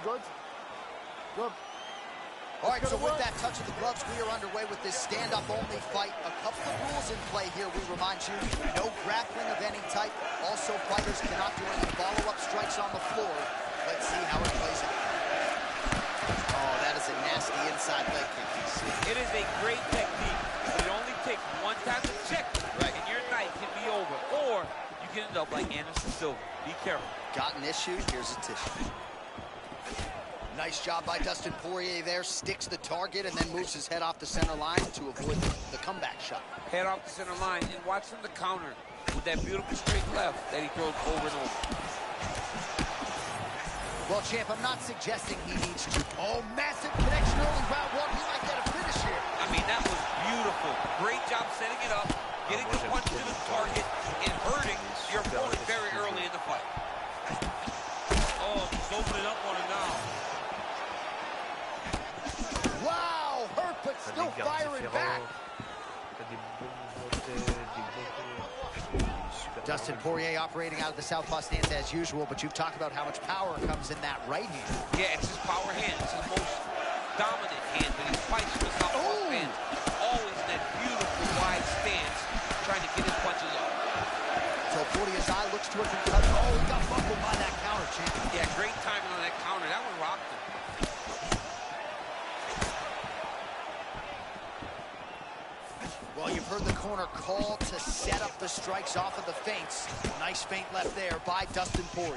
good. Good. All right, so with that touch of the gloves, we are underway with this stand-up-only fight. A couple of rules in play here, we remind you. No grappling of any type. Also, fighters cannot do any follow-up strikes on the floor. Let's see how it plays out. Oh, that is a nasty inside leg kick. It is a great technique. It only takes one time to check, right, and your night can be over. Or you can end up like Anderson Silva. Be careful. Got an issue? Here's a tissue. Nice job by Dustin Poirier there. Sticks the target and then moves his head off the center line to avoid the comeback shot. Head off the center line and watch him the counter with that beautiful straight left that he throws over and over. Well, champ, I'm not suggesting he needs to. Oh, massive connection early round one. He might get a finish here. I mean, that was beautiful. Great job setting it up, getting the punch to the target, and hurting your opponent very early in the fight. Oh, he's opening up on him now. Wow, hurt, but still firing back. Dustin Poirier operating out of the southpaw stance as usual, but you've talked about how much power comes in that right hand. Yeah, it's his power hand. It's his most dominant hand, but he fights from the southpaw stance. Always in that beautiful wide stance, trying to get his punches off. So Poirier's eye looks to it from cut. Oh, he got buckled by that counter, champ. Yeah, great timing on that counter. That one rocked him. Well, you've heard the corner call to set up the strikes off of the feints. Nice feint left there by Dustin Poirier.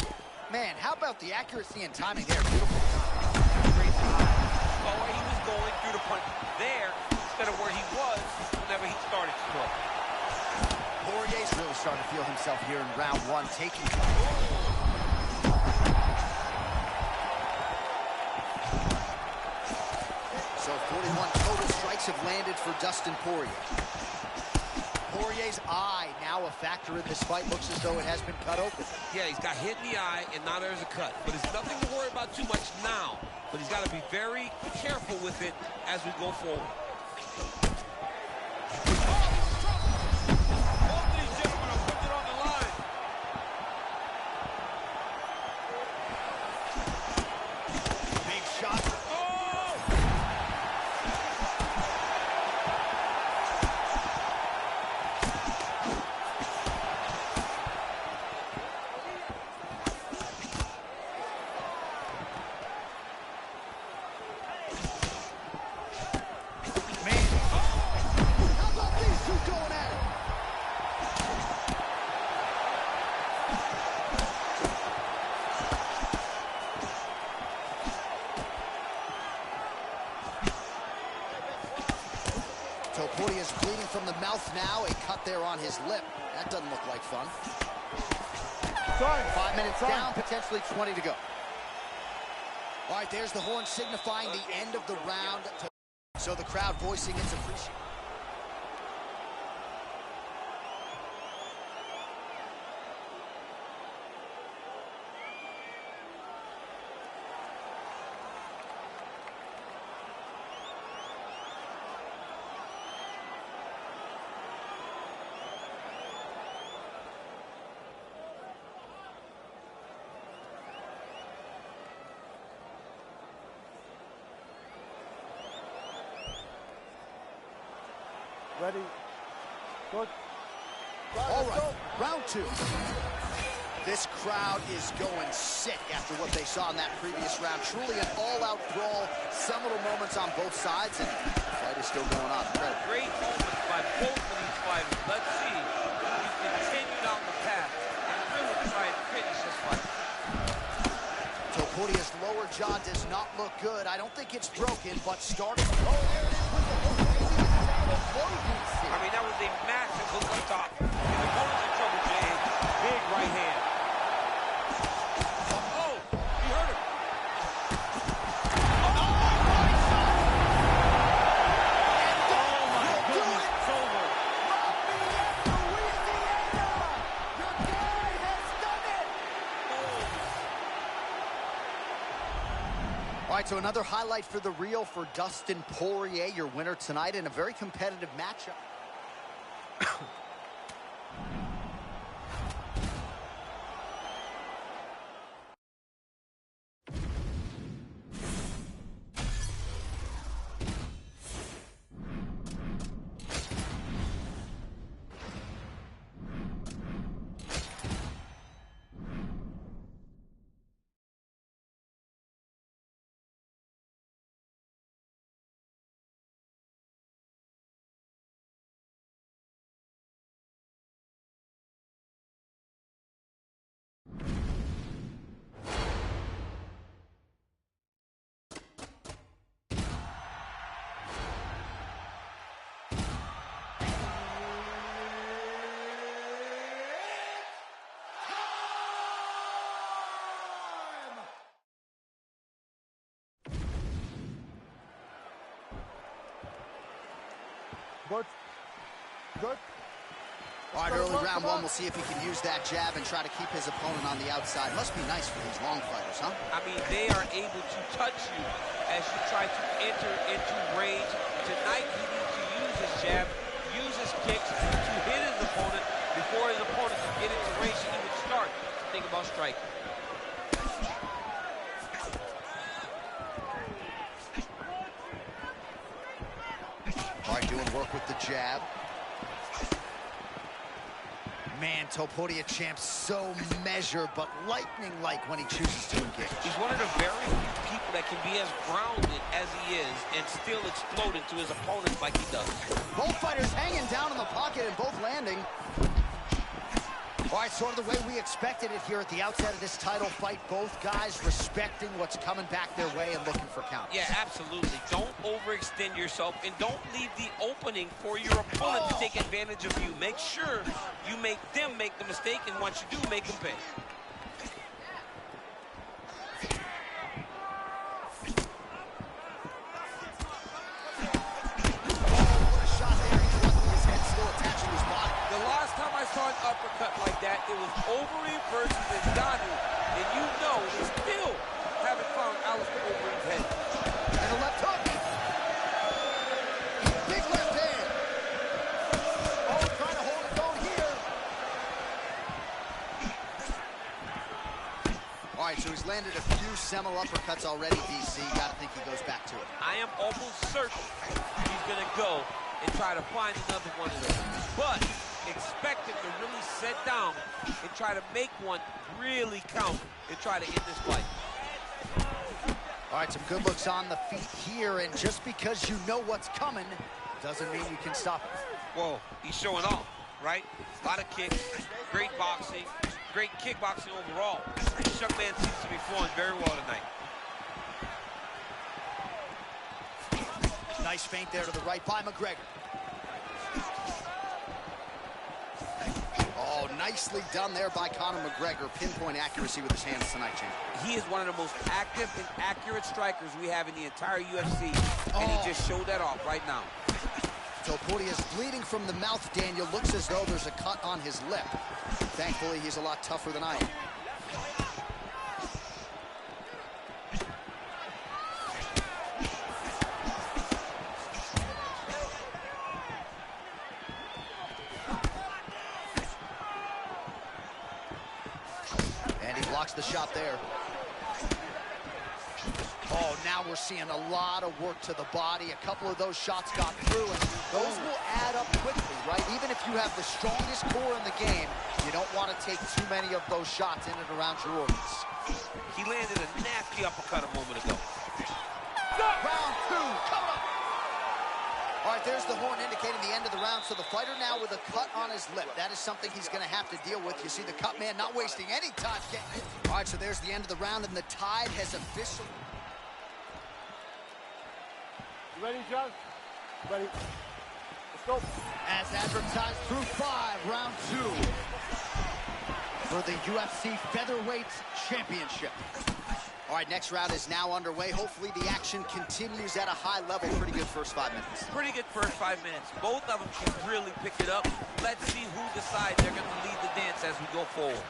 Man, how about the accuracy and timing there? Beautiful. Great time. Well, where he was going through the punch there instead of where he was whenever he started to throw. Poirier's really starting to feel himself here in round one, taking... So 41 total strikes have landed for Dustin Poirier. Poirier's eye now a factor in this fight. Looks as though it has been cut open. Yeah, he's got hit in the eye, and now there's a cut. But it's nothing to worry about too much now. But he's got to be very careful with it as we go forward. So Poirier's bleeding from the mouth now. A cut there on his lip. That doesn't look like fun. 5 minutes down, potentially 20 to go. All right, there's the horn signifying the end of the round. So the crowd voicing its appreciation. Ready. Good. All right, round two. This crowd is going sick after what they saw in that previous round. Truly an all-out brawl, seminal moments on both sides, and the fight is still going on. Great moments by both of these fighters. Let's see if he continue down the path and really try and finish this fight. So Poirier's lower jaw does not look good. I don't think it's broken, but starting. Oh, there it is with the hook. I mean, that was a massive hook up top. His opponent's in trouble, Jay. Big right hand. Oh, he hurt him. Oh, my goodness, it's over. Your guy has done it. All right, so another highlight for the reel for Dustin Poirier, your winner tonight in a very competitive matchup. Good. Good. All right, early round one, we'll see if he can use that jab and try to keep his opponent on the outside. Must be nice for these long fighters, huh? I mean, they are able to touch you as you try to enter into range. Tonight, he needs to use his jab, use his kicks to hit his opponent before his opponent can get into range to even start to think about striking. All right, doing work with the jab. Man, Topuria champ so measured, but lightning-like when he chooses to engage. He's one of the very few people that can be as grounded as he is and still explode into his opponents like he does. Both fighters hanging down in the pocket and both landing. All right, sort of the way we expected it here at the outset of this title fight. Both guys respecting what's coming back their way and looking for counters. Yeah, absolutely. Don't overextend yourself and don't leave the opening for your opponent to take advantage of you. Make sure you make them make the mistake, and once you do, make them pay. An uppercut like that, it was Overeem versus Ngannou, and you know they still haven't found Alistair Overeem's head. And a left hook. Big left hand. Oh, trying to hold his own here. All right, so he's landed a few seminal uppercuts already, DC. Gotta think he goes back to it. I am almost certain he's gonna go and try to find another one of those. But expect him to really sit down and try to make one really count and try to end this fight. All right, some good looks on the feet here, and just because you know what's coming doesn't mean you can stop it. Whoa, he's showing off, right? A lot of kicks, great boxing, great kickboxing overall. This young man seems to be flowing very well tonight. Nice feint there to the right by McGregor. Oh, nicely done there by Conor McGregor. Pinpoint accuracy with his hands tonight, champ. He is one of the most active and accurate strikers we have in the entire UFC, and he just showed that off right now. Topuria is bleeding from the mouth, Daniel. Looks as though there's a cut on his lip. Thankfully, he's a lot tougher than I am. Blocks the shot there. Oh, now we're seeing a lot of work to the body. A couple of those shots got through, and those will add up quickly, right? Even if you have the strongest core in the game, you don't want to take too many of those shots in and around your organs. He landed a nasty uppercut a moment ago. Round two, coming up. All right, there's the horn indicating the end of the round. So the fighter now with a cut on his lip. That is something he's going to have to deal with. You see the cut man not wasting any time getting it. All right, so there's the end of the round, and the tide has officially... You ready, John? Ready. Let's go. As advertised through 5, round 2 for the UFC Featherweight Championship. All right, next round is now underway. Hopefully the action continues at a high level. Pretty good first 5 minutes. Pretty good first 5 minutes. Both of them can really pick it up. Let's see who decides they're going to lead the dance as we go forward.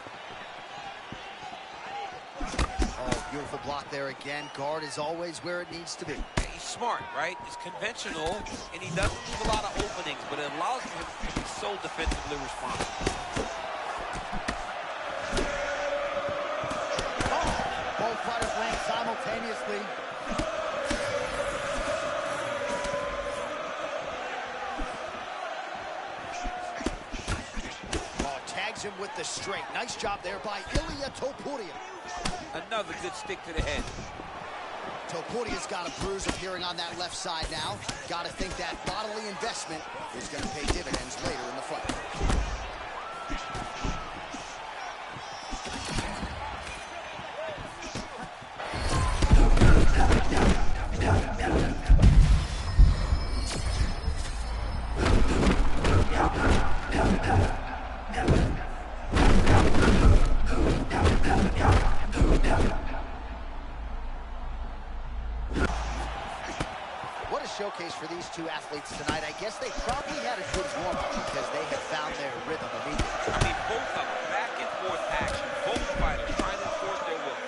Oh, beautiful block there again. Guard is always where it needs to be. He's smart, right? He's conventional, and he doesn't leave a lot of openings, but it allows him to be so defensively responsible. Both fighters land simultaneously. Oh, tags him with the straight. Nice job there by Ilia Topuria. Another good stick to the head. Topuria's got a bruise appearing on that left side now. Got to think that bodily investment is going to pay dividends later in the fight. showcase for these two athletes tonight. I guess they probably had a good warm-up because they have found their rhythm immediately. I mean, both of them, back and forth action. Both fighters trying to enforce their will.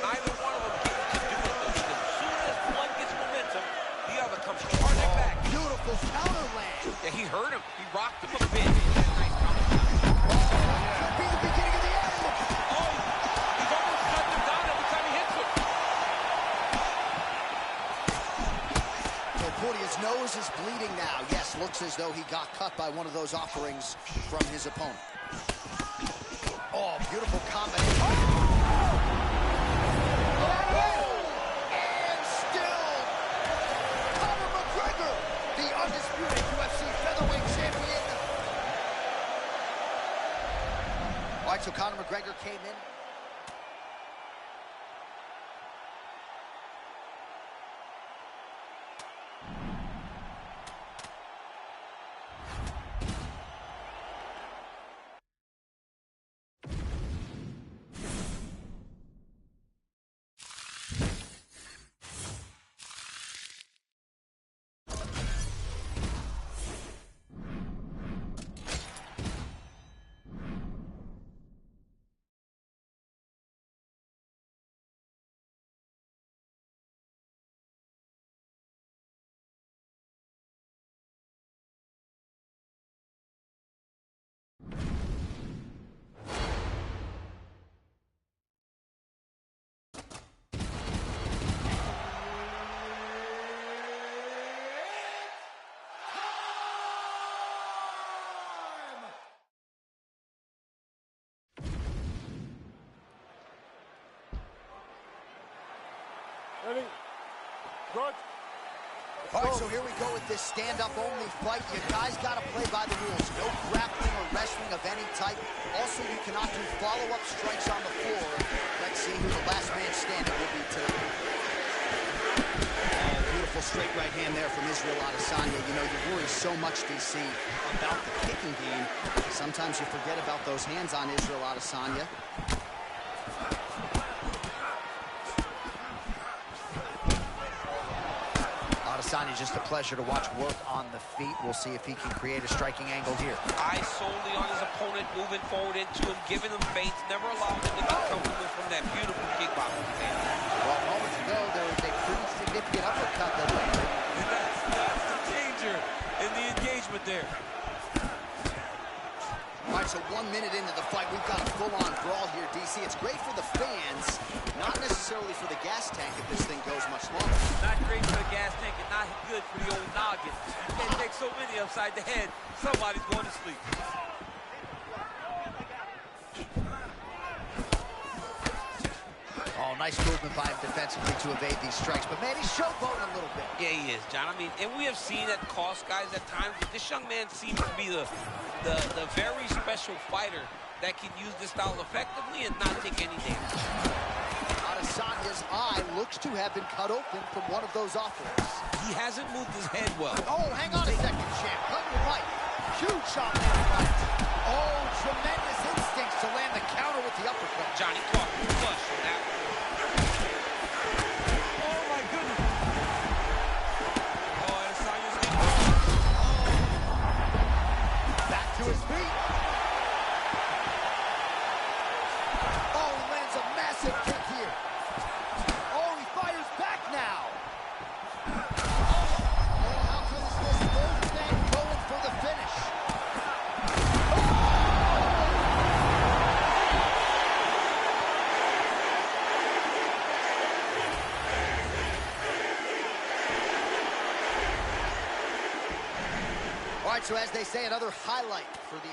Neither one of them getting to do it, though, because as soon as one gets momentum, the other comes charging back. Beautiful counter land. Yeah, he hurt him. He rocked him a bit. Nice counter. Could be the beginning of the end. Oh, he's almost shutting him down every time he hits him. Portia's nose is bleeding now. Yes, looks as though he got cut by one of those offerings from his opponent. Oh, beautiful combination. And still, Conor McGregor, the undisputed UFC featherweight champion. All right, so Conor McGregor came in. Ready? Good. All right, so here we go with this stand-up only fight. You guys got to play by the rules. No grappling or wrestling of any type. Also, you cannot do follow-up strikes on the floor. Let's see who the last man standing will be tonight. Oh, beautiful straight right hand there from Israel Adesanya. You know, you worry so much, DC, about the kicking game. Sometimes you forget about those hands on Israel Adesanya. Adesanya, just a pleasure to watch work on the feet. We'll see if he can create a striking angle here. Eyes solely on his opponent, moving forward into him, giving him feints, never allowing him to get comfortable from that beautiful kickboxing stance. Well, moments ago, there was a pretty significant uppercut that landed. And that's the danger in the engagement there. All right, so 1 minute into the fight, we've got a full-on brawl here, DC. It's great for the fans, not necessarily for the gas tank if this thing goes much longer. Not great for the gas tank and not good for the old noggin. You can't take so many upside the head. Somebody's going to sleep. Oh, nice movement by him defensively to evade these strikes. But, man, he's showboating a little bit. Yeah, he is, John. I mean, and we have seen that cost guys at times, but this young man seems to be the very special fighter that can use this style effectively and not take any damage. Adesanya's eye looks to have been cut open from one of those offerings. He hasn't moved his head well. Oh, hang on a second, champ. Cutting right. Huge shot landed right. Oh, tremendous instincts to land the counter with the uppercut. Johnny caught him flush on that one. Oh, my goodness. Oh, Adesanya's getting back to his feet. Oh, he lands a massive kick here. Oh, he fires back now. And how good is this? Both men going for the finish. All right, so as they say, another highlight for the...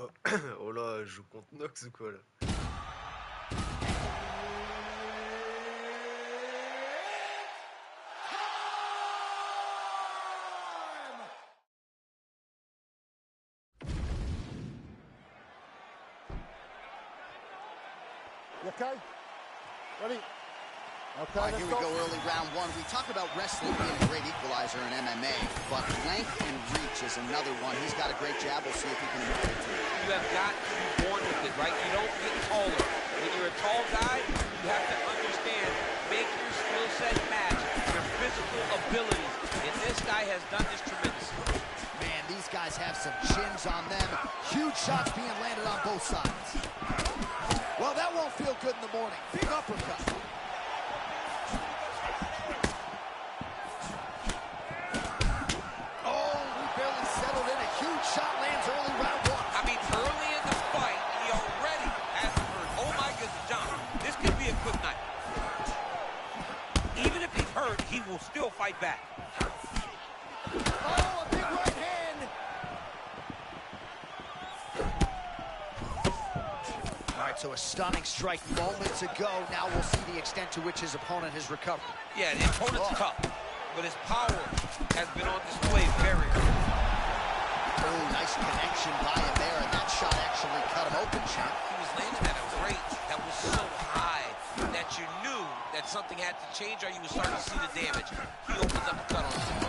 Oh, oh là, je joue contre Nox ou quoi là? You okay? Ready? Okay, All right, here we go, early round one. We talk about wrestling being a great equalizer in MMA, but length and reach is another one. He's got a great jab. We'll see if he can improve it too. You have got to be born with it, right? You don't get taller. When you're a tall guy, you have to understand, make your skill set match your physical abilities. And this guy has done this tremendously. Man, these guys have some chins on them. Huge shots being landed on both sides. Well, that won't feel good in the morning. Big uppercut. Oh, we barely settled in. A huge shot lands early round one. I mean, early in the fight, he already has hurt. Oh my goodness, John. This could be a quick night. Even if he's hurt, he will still fight back. Oh, a big right hand. All right, so a stunning strike moments ago. Now we'll see the extent to which his opponent has recovered. Yeah, the opponent's tough, but his power has been on display very early. Oh, nice connection by him there, and that shot actually cut him open, champ. He was landing at a rate that was so high that you knew that something had to change or you would start to see the damage. He opens up a cut on him.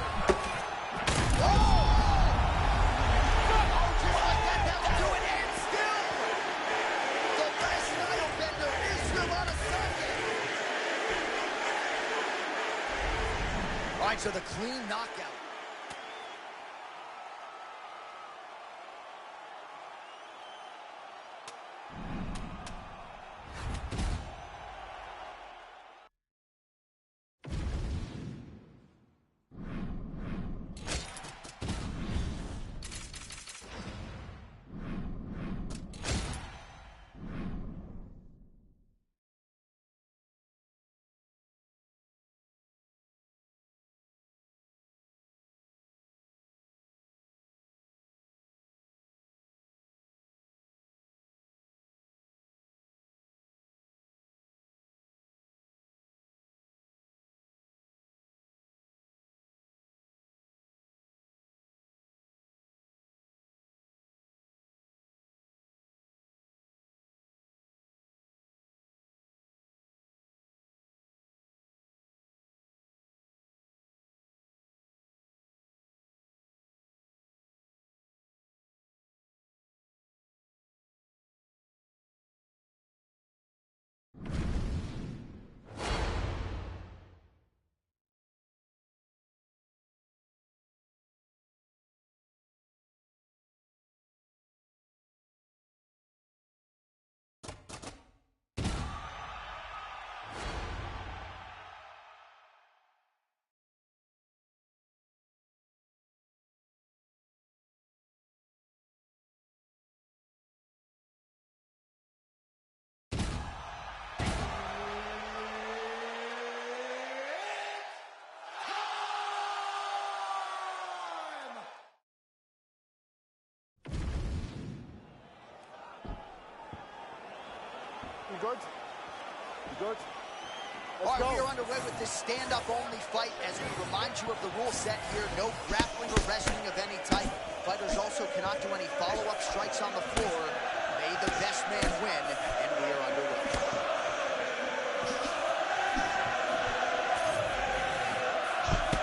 Oh! Oh, just like that, that'll do it, and still! The last style bender is still on a Sunday. All right, so the clean knockout. You good? You good? All right, we are underway with this stand-up-only fight as we remind you of the rule set here. No grappling or wrestling of any type. Fighters also cannot do any follow-up strikes on the floor. May the best man win, and we are underway.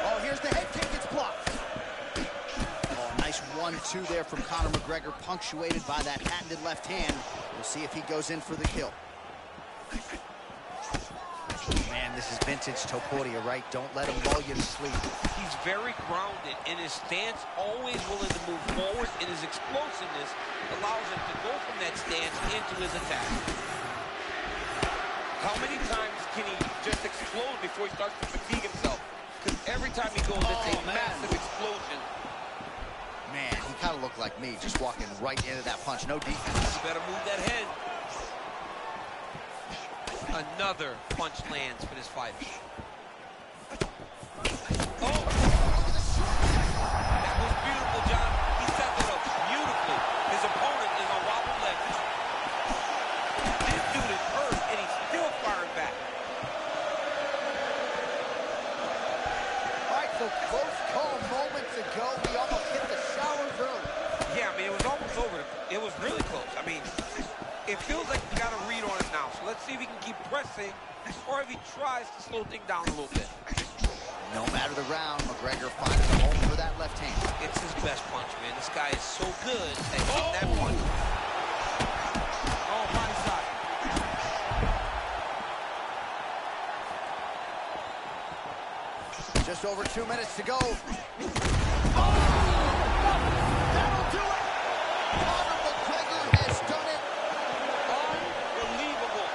Oh, here's the head kick. It's blocked. Oh, nice 1-2 there from Conor McGregor, punctuated by that patented left hand. We'll see if he goes in for the kill. Man, this is vintage Topuria, right? Don't let him lull you to sleep. He's very grounded in his stance, always willing to move forward, and his explosiveness allows him to go from that stance into his attack. How many times can he just explode before he starts to fatigue himself? Because every time he goes, it's a massive explosion. Man, he kind of looked like me, just walking right into that punch. No defense. You better move that head. Another punch lands for this fighter. Oh! That was beautiful, John. He set that up beautifully. His opponent is on really close. I mean, it feels like we got a read on it now. So let's see if he can keep pressing or if he tries to slow things down a little bit. No matter the round, McGregor finds a home for that left hand. It's his best punch, man. This guy is so good at hitting that punch. Oh, high side. Just over 2 minutes to go. That'll do it! Conor McGregor has done it. Unbelievable.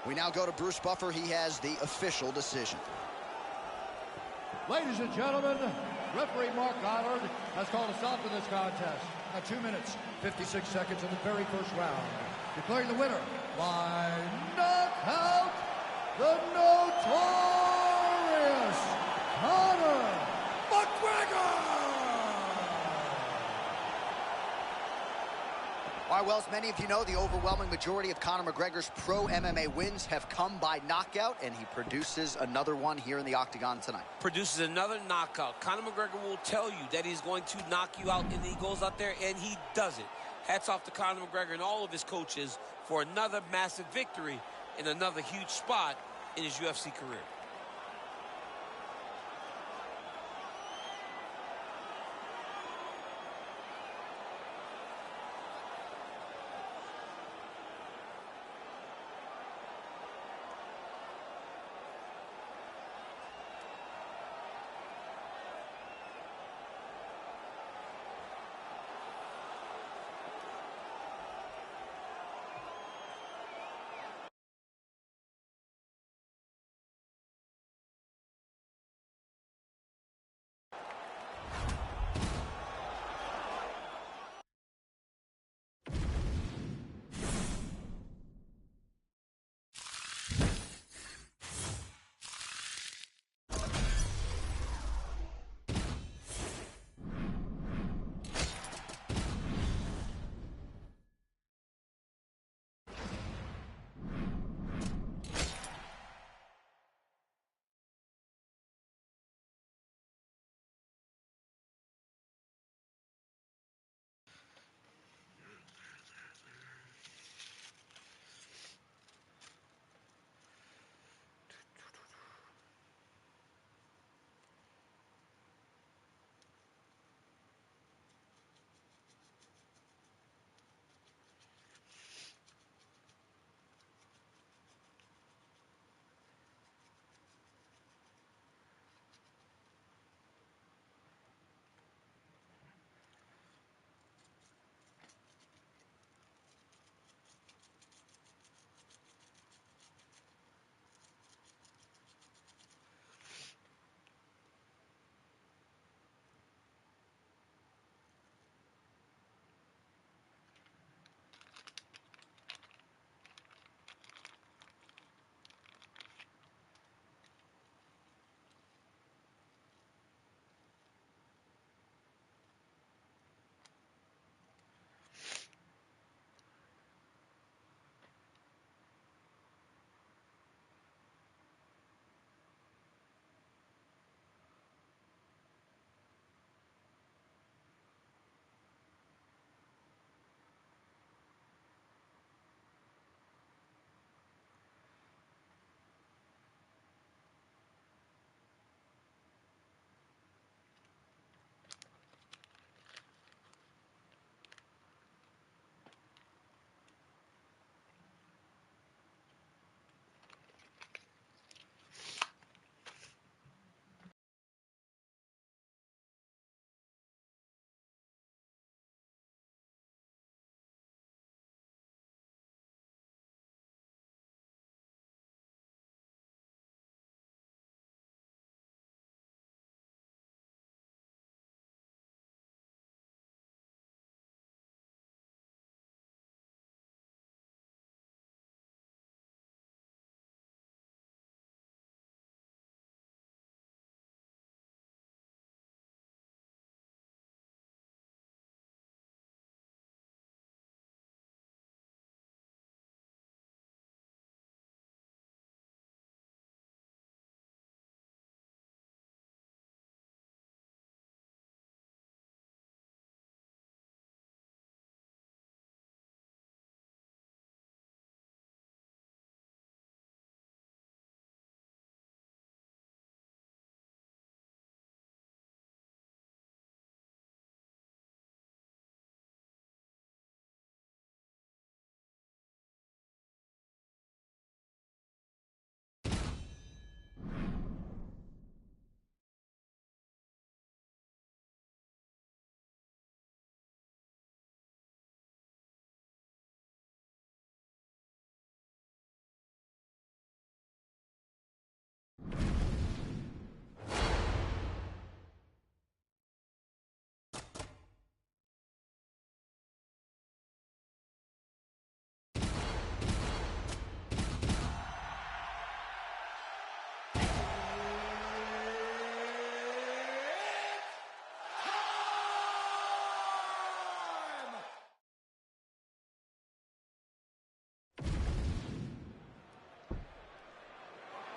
We now go to Bruce Buffer. He has the official decision. Ladies and gentlemen, referee Mark Goddard has called a stop to this contest at 2 minutes, 56 seconds in the very first round. Declaring the winner by knockout, the notorious Conor McGregor! All right, well, as many of you know, the overwhelming majority of Conor McGregor's pro MMA wins have come by knockout, and he produces another one here in the octagon tonight. Produces another knockout. Conor McGregor will tell you that he's going to knock you out, and he goes out there and he does it. Hats off to Conor McGregor and all of his coaches for another massive victory in another huge spot in his UFC career.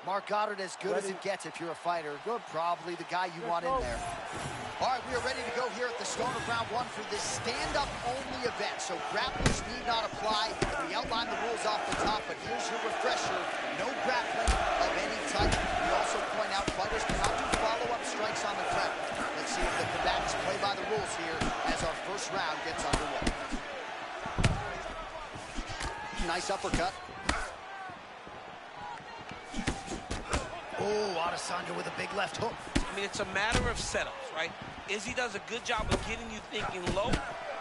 Mark Goddard, as good as it gets if you're a fighter. Good, probably the guy you want in there. All right, we are ready to go here at the start of round one for this stand-up only event. So grapplers need not apply. We outlined the rules off the top, but here's your refresher. No grappling of any type. We also point out fighters cannot do follow-up strikes on the ground. Let's see if the combatants play by the rules here as our first round gets underway. Nice uppercut. Oh, Adesanya with a big left hook. I mean, it's a matter of setups, right? Izzy does a good job of getting you thinking low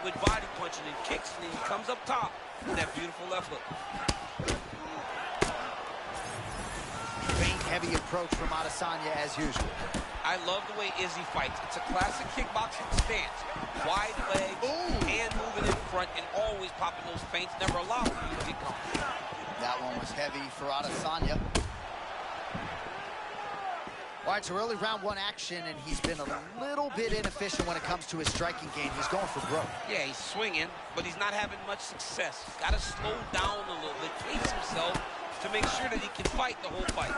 with body punching and kicks, and then he comes up top with that beautiful left hook. Feint heavy approach from Adesanya as usual. I love the way Izzy fights. It's a classic kickboxing stance. Wide legs, hand moving in front, and always popping those feints. Never allow you to get caught. That one was heavy for Adesanya. All right, so early round one action, and he's been a little bit inefficient when it comes to his striking game. He's going for broke. Yeah, he's swinging, but he's not having much success. He's got to slow down a little bit, pace himself to make sure that he can fight the whole fight.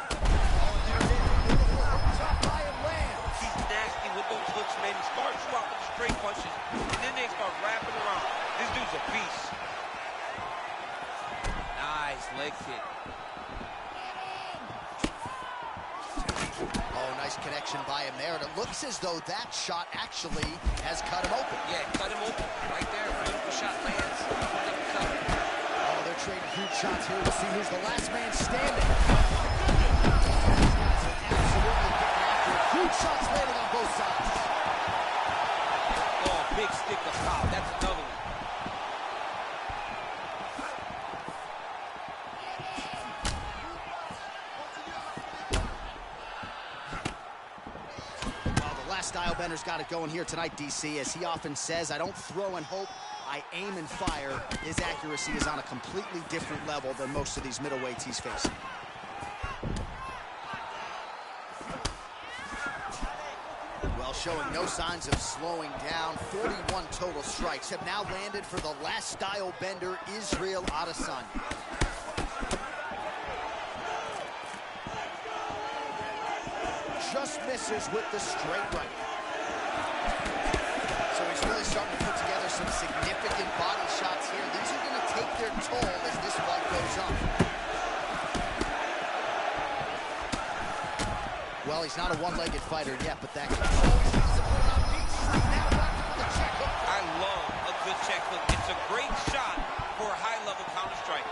He's nasty with those hooks, man. He starts you out with the straight punches, and then they start wrapping around. This dude's a beast. Nice leg kick. Oh, nice connection by him there. And it looks as though that shot actually has cut him open. Yeah, cut him open. Right there. Beautiful shot lands. Oh, they're trading huge shots here. We'll see who's the last man standing. Absolutely getting after it. Huge shots landing on both sides. Oh, big stick up top. That's another one. Stylebender's got it going here tonight, DC. As he often says, I don't throw and hope, I aim and fire. His accuracy is on a completely different level than most of these middleweights he's facing. Well, showing no signs of slowing down. 41 total strikes have now landed for the last Stylebender, Israel Adesanya. Just misses with the straight right. So he's really starting to put together some significant body shots here. These are going to take their toll as this fight goes on. Well, he's not a one-legged fighter yet, but that can... I love a good check hook. It's a great shot for a high-level counter-strike.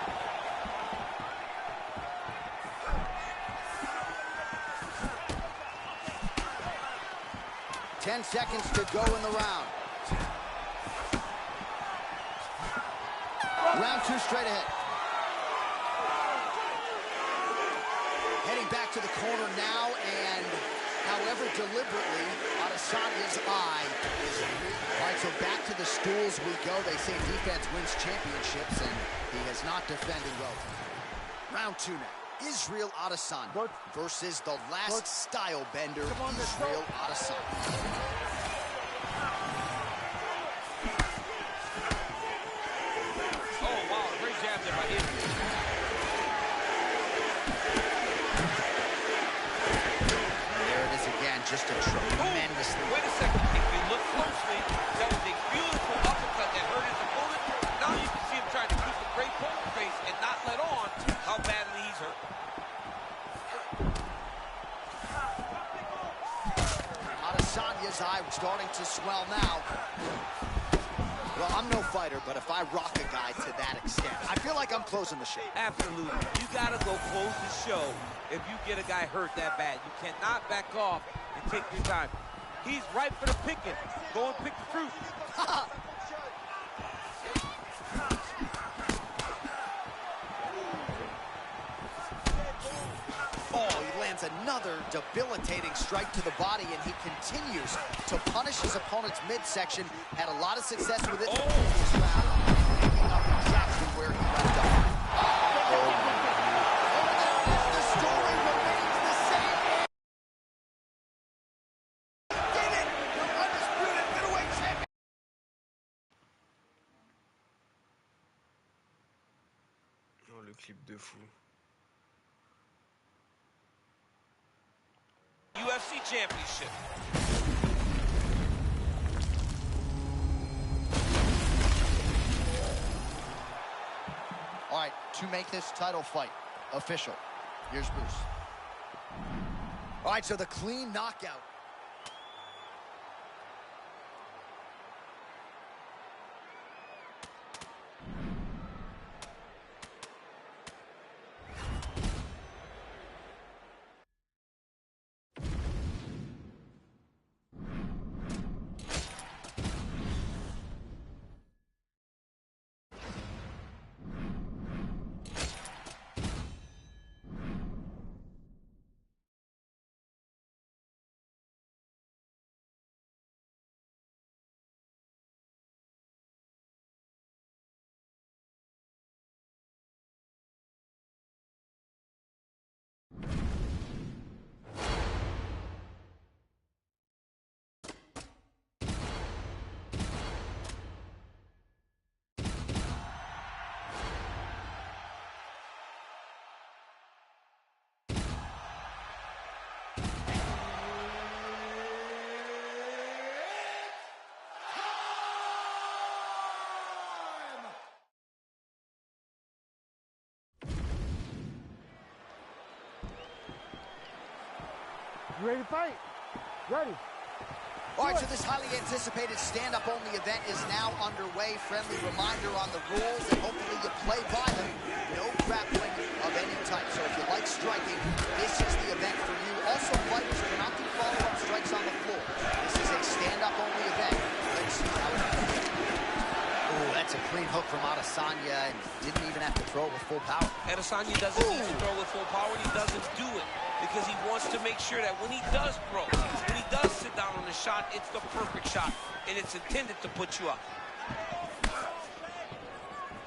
10 seconds to go in the round. Round two straight ahead. Heading back to the corner now, and however deliberately, Adesanya's eye is... All right, so back to the stools we go. They say defense wins championships, and he has not defended well. Round two now. Israel Adesanya versus the last Stylebender, Israel Adesanya. Oh, wow, great jab there by Israel. There it is again, just a tremendously... Wait a second, if you look closely, that was a beautiful uppercut that hurt his opponent. Now you can see him trying to keep a great poker face and not let on how badly he's hurt. Adesanya's eye starting to swell now. Well, I'm no fighter, but if I rock a guy to that extent, I feel like I'm closing the show. Absolutely. You gotta go close the show if you get a guy hurt that bad. You cannot back off and take your time. He's ripe for the picking. Go and pick the fruit. Another debilitating strike to the body, and he continues to punish his opponent's midsection. Had a lot of success with it this round, picking up exactly where he left off. The story remains the same. Did it! The undisputed middleweight champion. Oh, le clip de fou. championship. All right, to make this title fight official, here's Bruce. All right, so the clean knockout. You ready to fight? Ready. All right, so this highly anticipated stand-up only event is now underway. Friendly reminder on the rules, and hopefully you play by them. No grappling of any type. So if you like striking, this is the event for you. Also, fighters cannot do follow-up strikes on the floor. This is a stand-up only event. Let's see how it goes. Oh, that's a clean hook from Adesanya, and didn't even have to throw it with full power. Adesanya doesn't need to throw with full power, and he doesn't do it because he wants to make sure that when he does throw, when he does sit down on the shot, it's the perfect shot, and it's intended to put you up.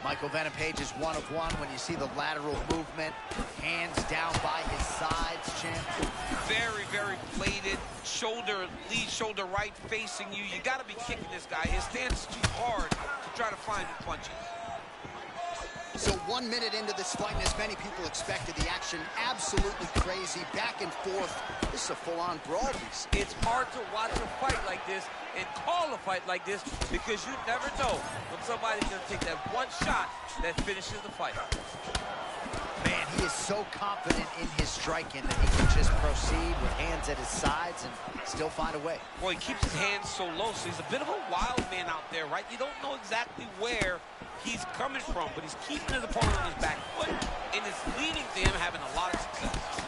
Michael Venom Page is 1 of 1 when you see the lateral movement. Hands down by his sides, champ. Very, very bladed. Shoulder, lead shoulder right facing you. You got to be kicking this guy. His stance is too hard to try to find the punches. So 1 minute into this fight, and as many people expected, the action absolutely crazy, back and forth. This is a full-on brawl. It's hard to watch a fight like this and call a fight like this because you never know when somebody's going to take that one shot that finishes the fight. Man, he is so confident in his striking that he can just proceed with hands at his sides and still find a way. Boy, he keeps his hands so low, so he's a bit of a wild man out there, right? You don't know exactly where he's coming from, but he's keeping his opponent on his back foot, and it's leading to him having a lot of success.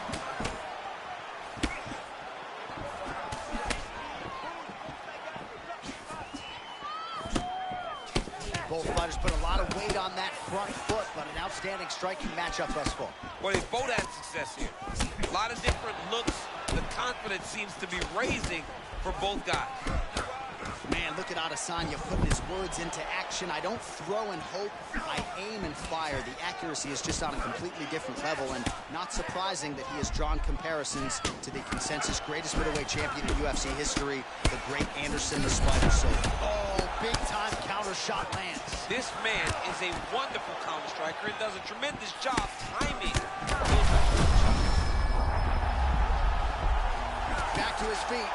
Both fighters put a lot of weight on that front foot, but an outstanding striking matchup thus far. Well, they both had success here. A lot of different looks. The confidence seems to be raising for both guys. Man, look at Adesanya putting his words into action. I don't throw and hope, I aim and fire. The accuracy is just on a completely different level, and not surprising that he has drawn comparisons to the consensus greatest middleweight champion in UFC history, the great Anderson the Spider Silva. Oh, big-time counter shot lands. This man is a wonderful counter striker and does a tremendous job timing. Back to his feet.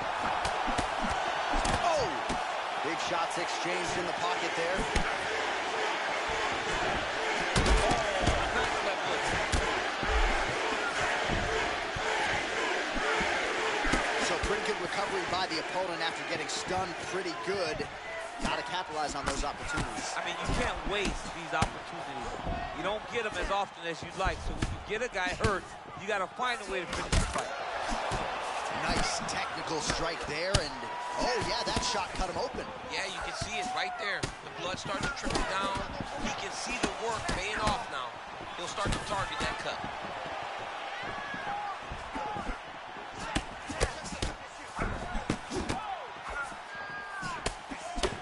Big shots exchanged in the pocket there. So pretty good recovery by the opponent after getting stunned pretty good. Got to capitalize on those opportunities. I mean, you can't waste these opportunities. You don't get them as often as you'd like. So when you get a guy hurt, you got to find a way to finish the fight. Nice technical strike there, and oh yeah, that shot cut him open. Yeah, you can see it right there. The blood starting to trickle down. He can see the work paying off now. He'll start to target that cut.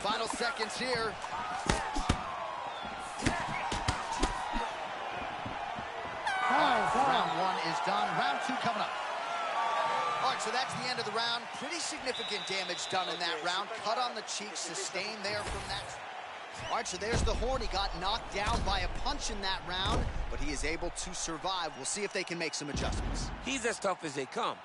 Final seconds here. Round 1 is done. Round 2 coming up. All right, so that's the end of the round. Pretty significant damage done in that round. Cut on the cheek, sustained there from that. All right, so there's the horn. He got knocked down by a punch in that round, but he is able to survive. We'll see if they can make some adjustments. He's as tough as they come.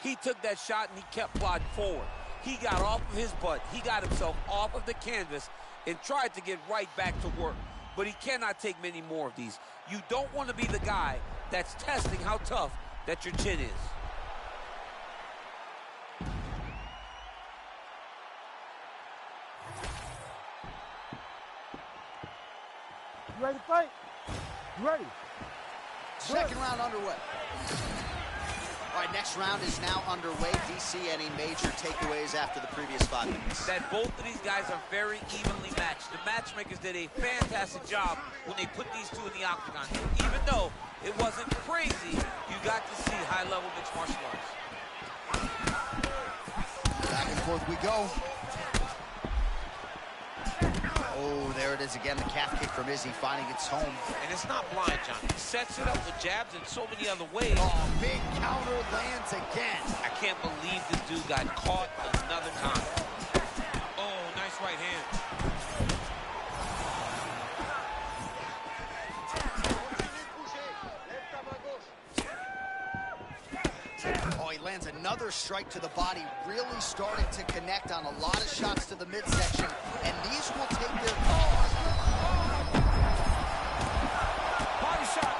He took that shot and he kept plodding forward. He got off of his butt. He got himself off of the canvas and tried to get right back to work. But he cannot take many more of these. You don't want to be the guy that's testing how tough that your chin is. You ready to fight? You ready? Second round underway. All right, next round is now underway. DC, any major takeaways after the previous 5 minutes? That both of these guys are very evenly matched. The matchmakers did a fantastic job when they put these two in the octagon. Even though it wasn't crazy, you got to see high-level mixed martial arts. Back and forth we go. Oh, there it is again, the calf kick from Izzy finding its home. And it's not blind, John. He sets it up with jabs in so many other ways. Oh, big counter lands again. I can't believe this dude got caught another time. Oh, nice right hand. Oh, he lands another strike to the body, really starting to connect on a lot of shots to the midsection, and these will take their toll. Body shot.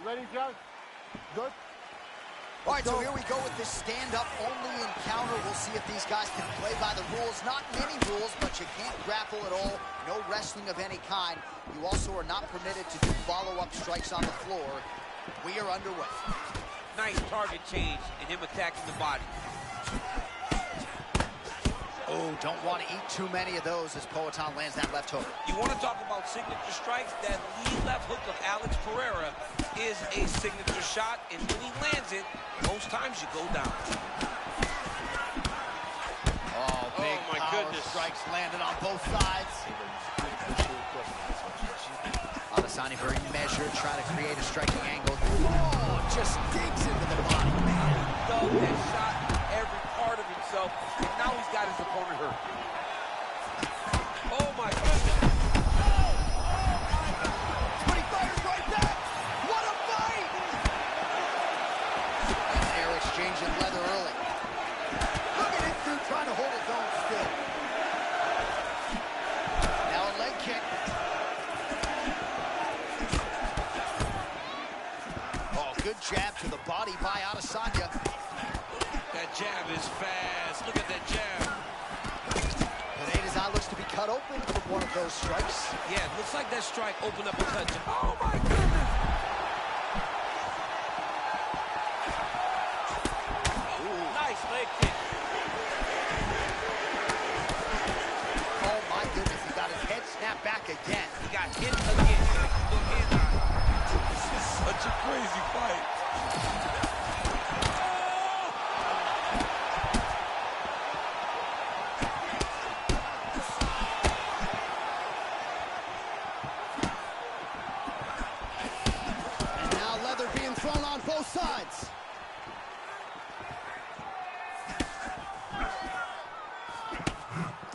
Ready, John? Good? All right, so here we go with this stand-up only encounter. We'll see if these guys can play by the rules. Not many rules, but you can't grapple at all. No wrestling of any kind. You also are not permitted to do follow-up strikes on the floor. We are underway. Nice target change and him attacking the body. Oh, don't want to eat too many of those as Poatan lands that left hook. You want to talk about signature strikes? That lead left hook of Alex Pereira is a signature shot, and when he lands it, most times you go down. Oh, big my power goodness. strikes landed on both sides. Adesanya very measured, trying to create a striking angle. Oh, just digs into the body. Man, he dug that shot in every part of himself, and now he's got his opponent hurt. Oh, my goodness. But he fires right back. What a fight! And they're exchanging leather early. Look at this dude trying to hold his own still. Now a leg kick. Oh, good jab to the body by Adesanya. That jab is fast. Look at that jab. Pineda's eye looks to be cut open from one of those strikes. Yeah, it looks like that strike opened up a touch. Oh, my goodness. Ooh, nice leg kick. Oh my goodness, he got his head snapped back again. He got hit again. Look in. This is such a crazy fight.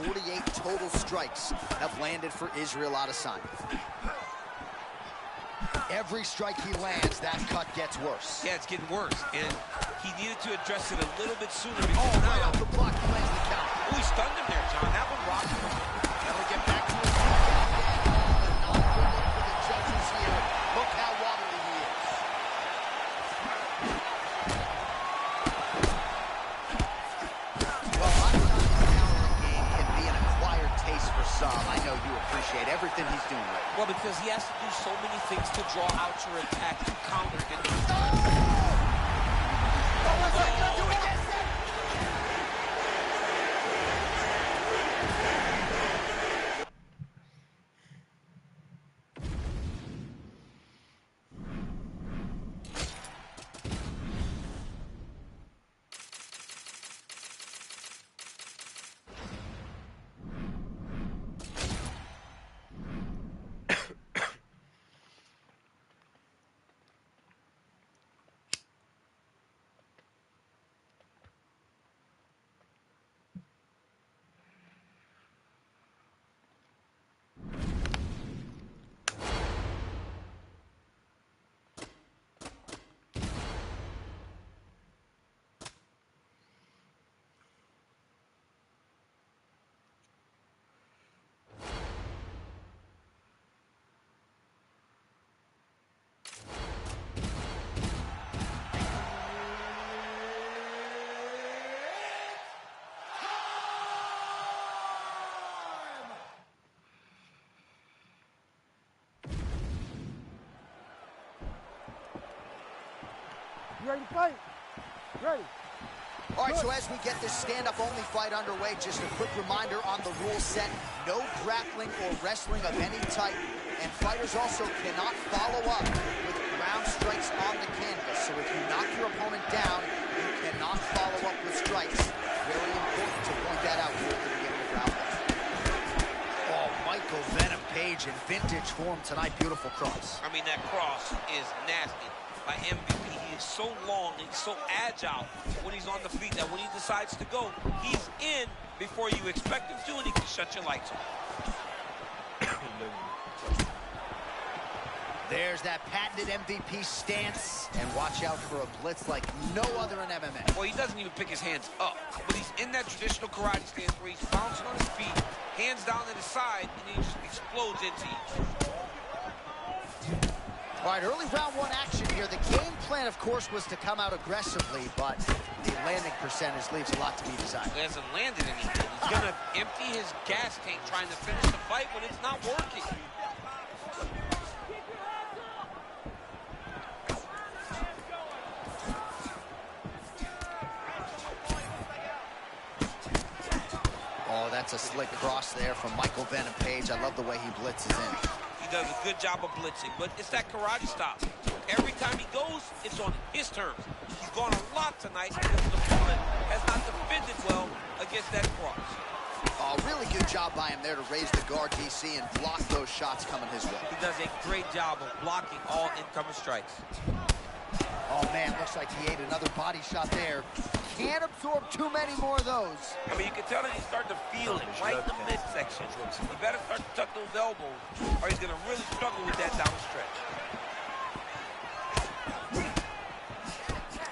48 total strikes have landed for Israel Adesanya. Every strike he lands, that cut gets worse. Yeah, it's getting worse, and he needed to address it a little bit sooner. Oh, right off the block, he lands the count. Oh, he stunned him there, John. That one rocked him. Never get back to his feet again. Oh, but not good look for the judges here. Look how wobbly he is. Well, Adesanya's countering game can be an acquired taste for some. I know you appreciate everything he's doing right now. Well, because he has to do so many things to draw out your attack, to counter, and What's that gonna do against him? You ready to fight? Ready. All right, so as we get this stand-up only fight underway, just a quick reminder on the rule set. No grappling or wrestling of any type, and fighters also cannot follow up with ground strikes on the canvas. So if you knock your opponent down, you cannot follow up with strikes. Very important to point that out here at the beginning of round one. Oh, Michael Venom Page in vintage form tonight. Beautiful cross. I mean, that cross is nasty by MVP. He is so long, he's so agile when he's on the feet that when he decides to go, he's in before you expect him to, and he can shut your lights off. There's that patented MVP stance, and watch out for a blitz like no other in MMA. Well, he doesn't even pick his hands up, but he's in that traditional karate stance where he's bouncing on his feet, hands down to the side, and he just explodes into you. All right, early round one action here. The game plan, of course, was to come out aggressively, but the landing percentage leaves a lot to be desired. He hasn't landed anything. He's going to empty his gas tank trying to finish the fight when it's not working. Oh, that's a slick cross there from Michael Venom Page. I love the way he blitzes in. He does a good job of blitzing, but it's that karate style. Every time he goes, it's on his terms. He's gone a lot tonight because the opponent has not defended well against that cross. Oh, really good job by him there to raise the guard, DC, and block those shots coming his way. He does a great job of blocking all incoming strikes. Oh, man, looks like he ate another body shot there. Can't absorb too many more of those. I mean, you can tell that he's starting to feel it right in the midsection. You better start to tuck those elbows, or he's going to really struggle with that down the stretch.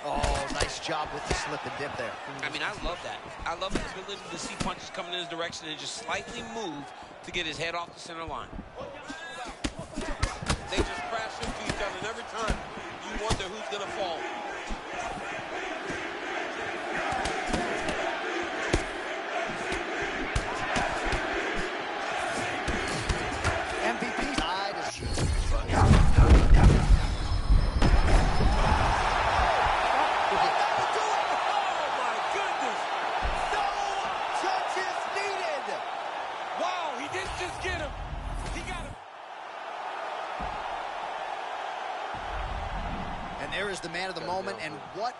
Oh, nice job with the slip and dip there. I mean, I love that. I love his ability to see punches coming in his direction and just slightly move to get his head off the center line. They just crash into each other, and every time you wonder who's going to fall. MVP side is... There is the man of the moment, and what